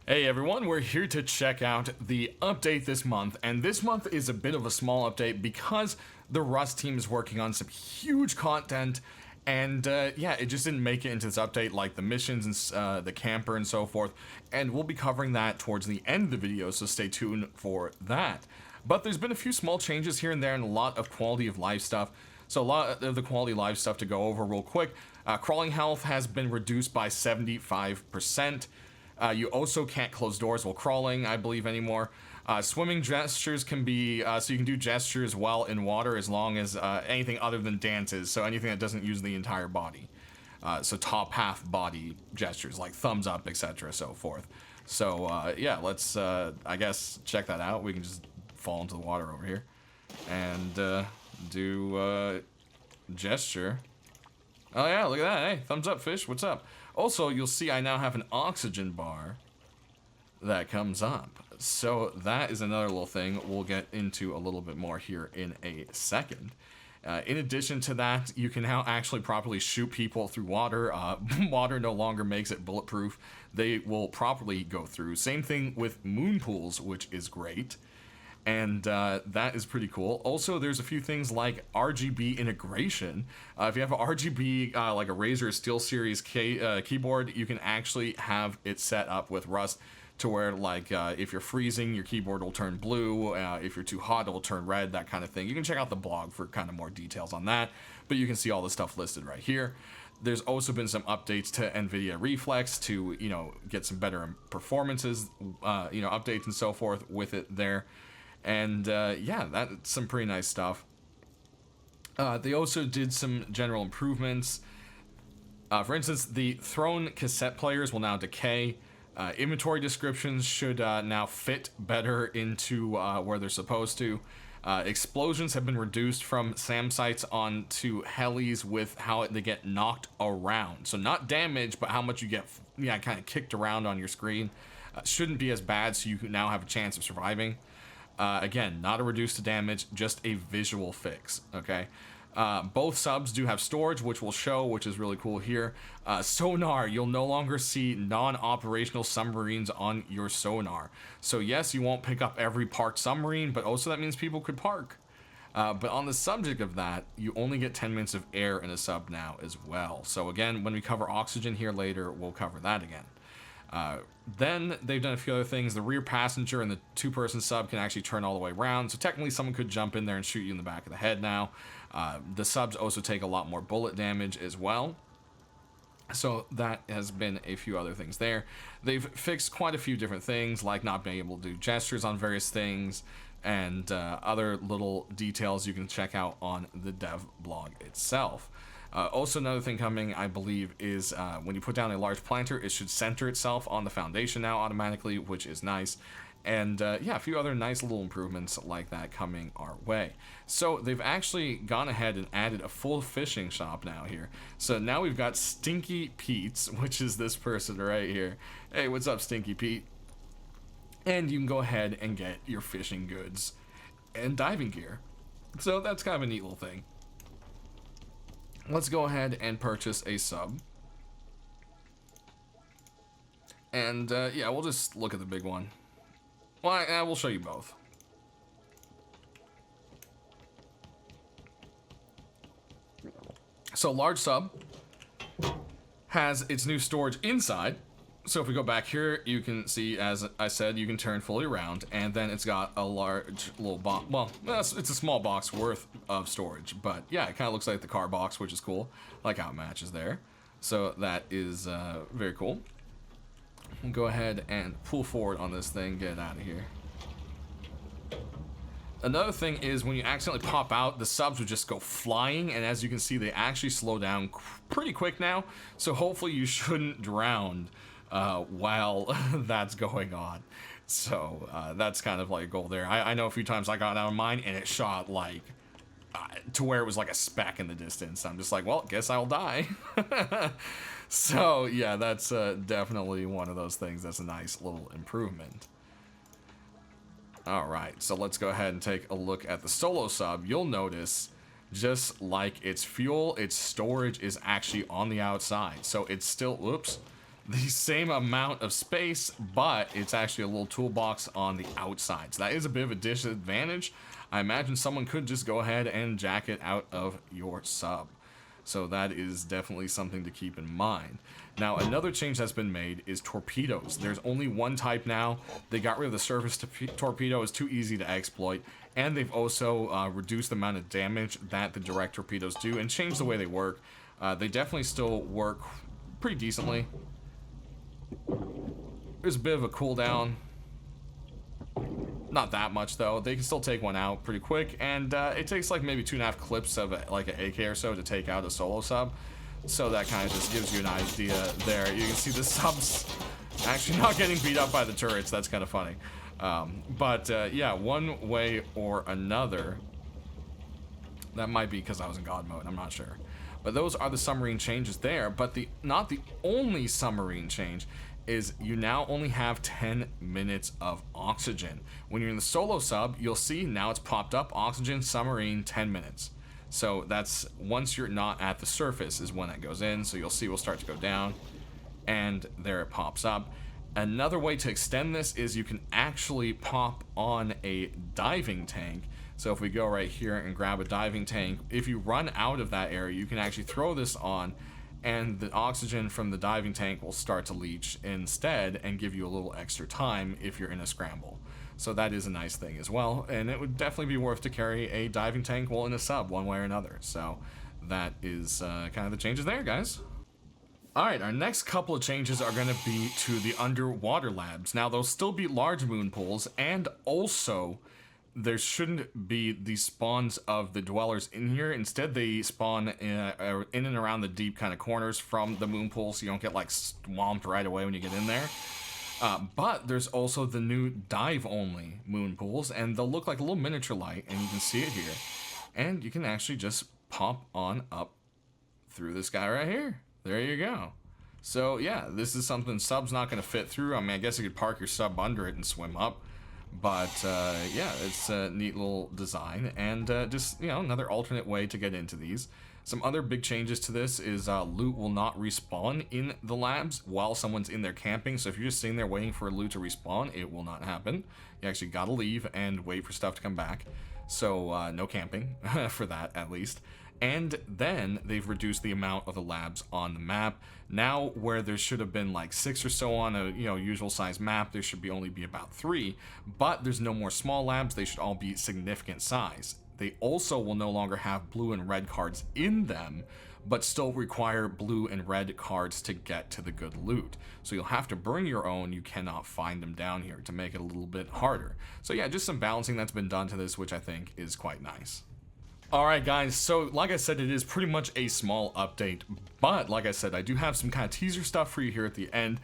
Hey everyone, we're here to check out the update this month, and this month is a bit of a small update because the Rust team is working on some huge content, and yeah, it just didn't make it into this update, like the missions and the camper and so forth, and we'll be covering that towards the end of the video, so stay tuned for that. But there's been a few small changes here and there and a lot of quality of life stuff. So a lot of the quality of life stuff to go over real quick. Crawling health has been reduced by 75%. You also can't close doors while crawling, I believe, anymore. Swimming gestures can be, so you can do gestures while in water as long as anything other than dances, so anything that doesn't use the entire body. So top half body gestures, like thumbs up, etc., so forth. So yeah, let's, I guess, check that out. We can just fall into the water over here and do gesture. Oh yeah, look at that. Hey, thumbs up, fish. What's up? Also, you'll see I now have an oxygen bar that comes up. So that is another little thing we'll get into a little bit more here in a second. In addition to that, you can now actually properly shoot people through water. Water no longer makes it bulletproof. They will properly go through. Same thing with moon pools, which is great. And that is pretty cool. Also, there's a few things like RGB integration. If you have a RGB, like a Razer SteelSeries keyboard, you can actually have it set up with Rust to where, like, if you're freezing, your keyboard will turn blue. If you're too hot, it will turn red, that kind of thing. You can check out the blog for kind of more details on that, but you can see all the stuff listed right here. There's also been some updates to NVIDIA Reflex to, you know, get some better performances, you know, updates and so forth with it there. And yeah, that's some pretty nice stuff. They also did some general improvements. For instance, the Throne cassette players will now decay. Inventory descriptions should now fit better into where they're supposed to. Explosions have been reduced from SAM sites onto helis with how they get knocked around. So not damage, but how much you get, yeah, kind of kicked around on your screen. Shouldn't be as bad, so you now have a chance of surviving. Again, not a reduce to damage, just a visual fix, okay? Both subs do have storage, which will show, which is really cool here. Sonar, you'll no longer see non-operational submarines on your sonar. So yes, you won't pick up every parked submarine, but also that means people could park. But on the subject of that, you only get 10 minutes of air in a sub now as well. So again, when we cover oxygen here later, we'll cover that again. Then they've done a few other things. The rear passenger and the two-person sub can actually turn all the way around, so technically someone could jump in there and shoot you in the back of the head now. The subs also take a lot more bullet damage as well. So that has been a few other things there. They've fixed quite a few different things, like not being able to do gestures on various things, and other little details you can check out on the dev blog itself. Also, another thing coming, I believe, is when you put down a large planter, it should center itself on the foundation now automatically, which is nice. And yeah, a few other nice little improvements like that coming our way. So they've actually gone ahead and added a full fishing shop now here. So now we've got Stinky Pete's, which is this person right here. Hey, what's up, Stinky Pete? And you can go ahead and get your fishing goods and diving gear. So that's kind of a neat little thing. Let's go ahead and purchase a sub. And yeah, we'll just look at the big one. Well, we'll show you both. So large sub has its new storage inside. So if we go back here, you can see, as I said, you can turn fully around, and then it's got a large little box. Well, it's a small box worth of storage, but yeah, it kind of looks like the car box, which is cool. I like how it matches there. So that is very cool. We'll go ahead and pull forward on this thing, get it out of here. Another thing is when you accidentally pop out, the subs would just go flying, and as you can see, they actually slow down pretty quick now. So hopefully you shouldn't drown while that's going on. So that's kind of like a goal there. I know a few times I got out of mine and it shot like to where it was like a speck in the distance. I'm just like, well, guess I'll die. So yeah, that's definitely one of those things that's a nice little improvement. All right, so let's go ahead and take a look at the solo sub. You'll notice, just like its fuel, its storage is actually on the outside. So it's still, whoops, the same amount of space, but it's actually a little toolbox on the outside. So that is a bit of a disadvantage. I imagine someone could just go ahead and jack it out of your sub. So that is definitely something to keep in mind. Now, another change that's been made is torpedoes. There's only one type now. They got rid of the surface torpedo. It's too easy to exploit. And they've also reduced the amount of damage that the direct torpedoes do and changed the way they work. They definitely still work pretty decently. There's a bit of a cooldown. Not that much though. They can still take one out pretty quick, and it takes like maybe 2.5 clips of like an AK or so to take out a solo sub. So that kind of just gives you an idea there. You can see the subs actually not getting beat up by the turrets. That's kind of funny. Yeah, one way or another. That might be because I was in God mode. I'm not sure. But those are the submarine changes there. But not the only submarine change is you now only have 10 minutes of oxygen. When you're in the solo sub, you'll see now it's popped up, oxygen, submarine, 10 minutes. So that's once you're not at the surface is when that goes in. So you'll see we'll start to go down, and there it pops up. Another way to extend this is you can actually pop on a diving tank. So if we go right here and grab a diving tank, if you run out of that area, you can actually throw this on, and the oxygen from the diving tank will start to leach instead and give you a little extra time if you're in a scramble. So that is a nice thing as well, and it would definitely be worth to carry a diving tank while in a sub one way or another. So that is kind of the changes there, guys. Alright, our next couple of changes are going to be to the underwater labs. Now, there'll still be large moon pools, and also there shouldn't be the spawns of the dwellers in here. Instead, they spawn in and around the deep kind of corners from the moon pool, so you don't get like swamped right away when you get in there. But there's also the new dive-only moon pools, and they'll look like a little miniature light, and you can see it here. And you can actually just pop on up through this guy right here. There you go. So yeah, this is something sub's not going to fit through. I mean, I guess you could park your sub under it and swim up. But yeah, it's a neat little design, and just, you know, another alternate way to get into these. Some other big changes to this is loot will not respawn in the labs while someone's in there camping. So if you're just sitting there waiting for loot to respawn, it will not happen. You actually gotta leave and wait for stuff to come back. So no camping for that, at least. And then they've reduced the amount of the labs on the map. Now, where there should have been like 6 or so on a usual size map, there should only be about 3. But there's no more small labs. They should all be significant size. They also will no longer have blue and red cards in them, but still require blue and red cards to get to the good loot. So you'll have to bring your own. You cannot find them down here to make it a little bit harder. So yeah, just some balancing that's been done to this, which I think is quite nice. Alright guys, so like I said, it is pretty much a small update, but like I said, I do have some kind of teaser stuff for you here at the end,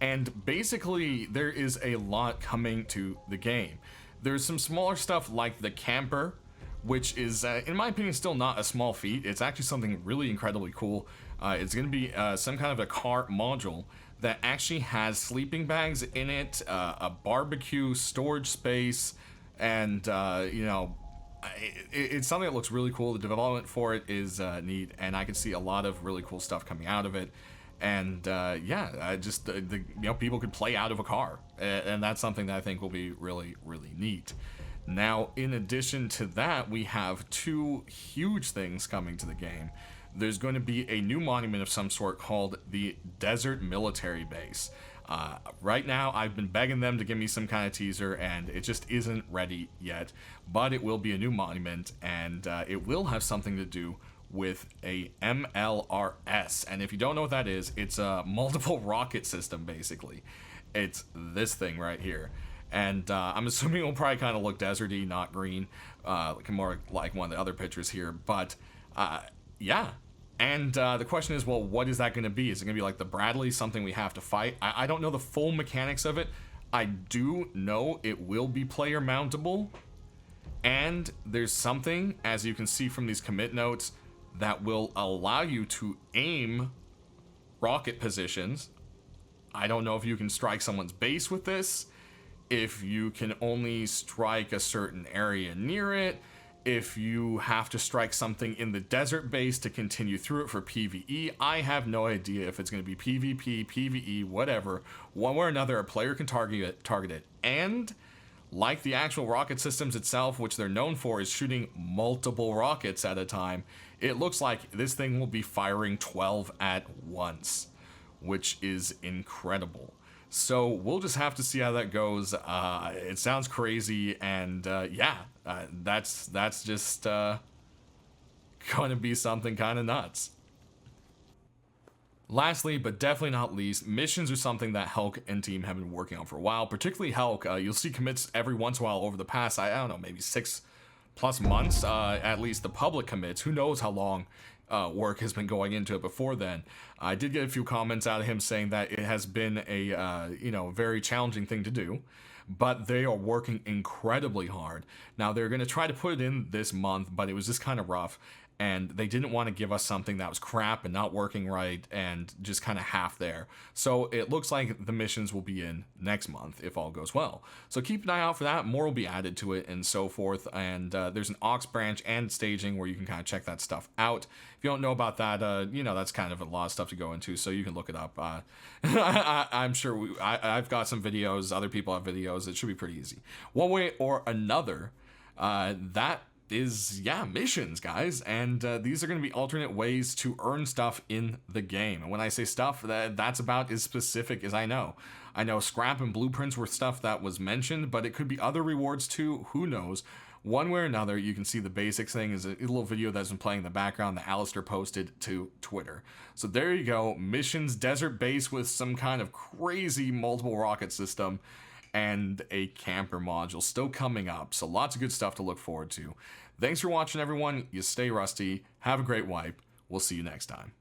and basically there is a lot coming to the game. There's some smaller stuff like the camper, which is, in my opinion, still not a small feat. It's actually something really incredibly cool. It's going to be some kind of a car module that actually has sleeping bags in it, a barbecue, storage space, and, it's something that looks really cool. The development for it is neat, and I can see a lot of really cool stuff coming out of it. And yeah, I just people could play out of a car, and that's something that I think will be really, really neat. Now, in addition to that, we have 2 huge things coming to the game. There's going to be a new monument of some sort called the Desert Military Base. Right now, I've been begging them to give me some kind of teaser, and it just isn't ready yet. But it will be a new monument, and it will have something to do with a MLRS. And if you don't know what that is, it's a multiple rocket system, basically. It's this thing right here. And I'm assuming it will probably kind of look deserty, not green, more like one of the other pictures here. But yeah. And the question is, well, what is that going to be? Is it going to be like the Bradley, something we have to fight? I don't know the full mechanics of it. I do know it will be player mountable. And there's something, as you can see from these commit notes, that will allow you to aim rocket positions. I don't know if you can strike someone's base with this, if you can only strike a certain area near it, If you have to strike something in the desert base to continue through it for PvE, I have no idea if it's going to be PvP, PvE, whatever. One way or another, a player can target it. And like the actual rocket systems itself, which they're known for is shooting multiple rockets at a time, it looks like this thing will be firing 12 at once, which is incredible. So we'll just have to see how that goes. It sounds crazy, and that's just going to be something kind of nuts. Lastly, but definitely not least, missions are something that Helk and team have been working on for a while. Particularly Helk, you'll see commits every once in a while over the past, I don't know, maybe 6+ months. At least the public commits. Who knows how long work has been going into it before then. I did get a few comments out of him saying that it has been a very challenging thing to do, but they are working incredibly hard. Now they're going to try to put it in this month, but it was just kind of rough, and they didn't want to give us something that was crap and not working right and just kind of half there. So it looks like the missions will be in next month if all goes well. So keep an eye out for that. More will be added to it and so forth. And there's an aux branch and staging where you can kind of check that stuff out. If you don't know about that, that's kind of a lot of stuff to go into, so you can look it up. I'm sure I've got some videos. Other people have videos. It should be pretty easy. One way or another, that is missions, guys, and these are going to be alternate ways to earn stuff in the game. And when I say stuff, that's about as specific as I know. I know scrap and blueprints were stuff that was mentioned, but it could be other rewards too. Who knows? One way or another, you can see the basics thing is a little video that's been playing in the background that Alistair posted to Twitter. So there you go, missions, desert base with some kind of crazy multiple rocket system, and a camper module still coming up. So lots of good stuff to look forward to. Thanks for watching, everyone. You stay rusty. Have a great wipe. We'll see you next time.